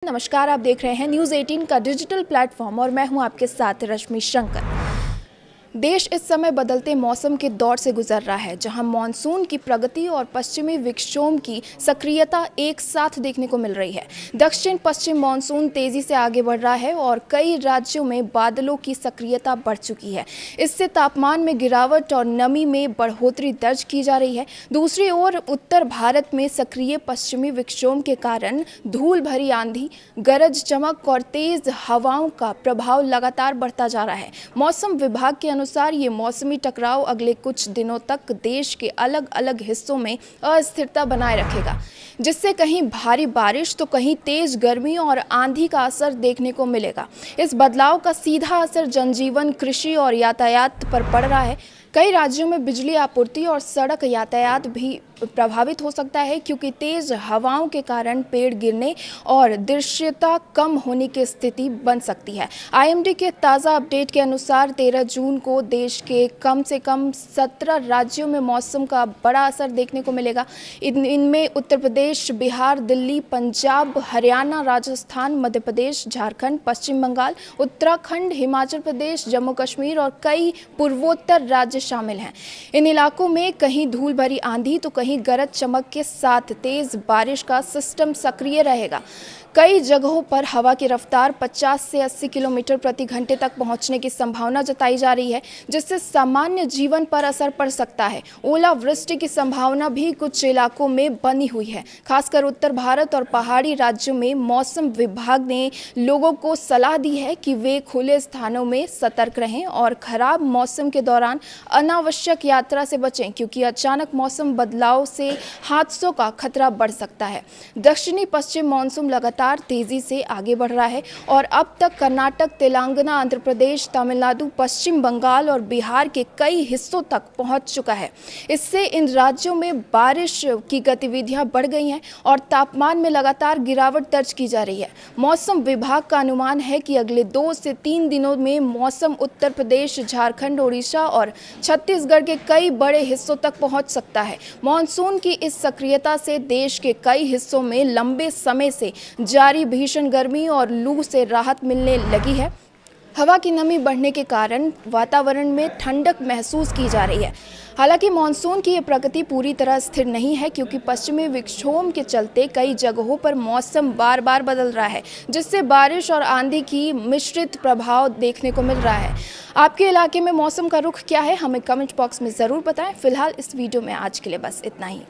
नमस्कार, आप देख रहे हैं न्यूज़ 18 का डिजिटल प्लेटफॉर्म और मैं हूं आपके साथ रश्मि शंकर। देश इस समय बदलते मौसम के दौर से गुजर रहा है, जहां मानसून की प्रगति और पश्चिमी विक्षोभ की सक्रियता एक साथ देखने को मिल रही है। दक्षिण पश्चिम मानसून तेजी से आगे बढ़ रहा है और कई राज्यों में बादलों की सक्रियता बढ़ चुकी है। इससे तापमान में गिरावट और नमी में बढ़ोतरी दर्ज की जा रही है। दूसरी ओर उत्तर भारत में सक्रिय पश्चिमी विक्षोभ के कारण धूल भरी आंधी, गरज चमक और तेज हवाओं का प्रभाव लगातार बढ़ता जा रहा है। मौसम विभाग के अनुसार ये मौसमी टकराव अगले कुछ दिनों तक देश के अलग अलग हिस्सों में अस्थिरता बनाए रखेगा, जिससे कहीं भारी बारिश तो कहीं तेज गर्मी और आंधी का असर देखने को मिलेगा। इस बदलाव का सीधा असर जनजीवन, कृषि और यातायात पर पड़ रहा है। कई राज्यों में बिजली आपूर्ति और सड़क यातायात भी प्रभावित हो सकता है, क्योंकि तेज हवाओं के कारण पेड़ गिरने और दृश्यता कम होने की स्थिति बन सकती है। आईएमडी के ताज़ा अपडेट के अनुसार 13 जून को देश के कम से कम 17 राज्यों में मौसम का बड़ा असर देखने को मिलेगा। इनमें उत्तर प्रदेश, बिहार, दिल्ली, पंजाब, हरियाणा, राजस्थान, मध्य प्रदेश, झारखंड, पश्चिम बंगाल, उत्तराखंड, हिमाचल प्रदेश, जम्मू कश्मीर और कई पूर्वोत्तर राज्य शामिल हैं। इन इलाकों में कहीं धूल भरी आंधी तो कहीं गरज चमक के साथ तेज बारिश का सिस्टम सक्रिय रहेगा। कई जगहों पर हवा की रफ्तार 50 से 80 किलोमीटर प्रति घंटे तक पहुंचने की संभावना जताई जा रही है, जिससे सामान्य जीवन पर असर पड़ सकता है। ओलावृष्टि की संभावना भी कुछ इलाकों में बनी हुई है। खासकर उत्तर भारत और पहाड़ी राज्यों में मौसम विभाग ने लोगों को सलाह दी है कि वे खुले स्थानों में सतर्क रहें और खराब मौसम के दौरान अनावश्यक यात्रा से बचें, क्योंकि अचानक मौसम बदलाव से हादसों का खतरा बढ़ सकता है। दक्षिणी पश्चिम मानसून लगातार तेजी से आगे बढ़ रहा है और अब तक कर्नाटक, तेलंगाना, आंध्र प्रदेश, तमिलनाडु, पश्चिम बंगाल और बिहार के कई हिस्सों तक पहुंच चुका है। इससे इन राज्यों में बारिश की गतिविधियां बढ़ गई हैं और तापमान में लगातार गिरावट दर्ज की जा रही है। मौसम विभाग का अनुमान है कि अगले 2 से 3 दिनों में मौसम उत्तर प्रदेश, झारखंड, ओडिशा और छत्तीसगढ़ के कई बड़े हिस्सों तक पहुंच सकता है। मानसून की इस सक्रियता से देश के कई हिस्सों में लंबे समय से जारी भीषण गर्मी और लू से राहत मिलने लगी है। हवा की नमी बढ़ने के कारण वातावरण में ठंडक महसूस की जा रही है। हालांकि मानसून की ये प्रगति पूरी तरह स्थिर नहीं है, क्योंकि पश्चिमी विक्षोभ के चलते कई जगहों पर मौसम बार बार बदल रहा है, जिससे बारिश और आंधी की मिश्रित प्रभाव देखने को मिल रहा है। आपके इलाके में मौसम का रुख क्या है, हमें कमेंट बॉक्स में ज़रूर बताएं। फिलहाल इस वीडियो में आज के लिए बस इतना ही।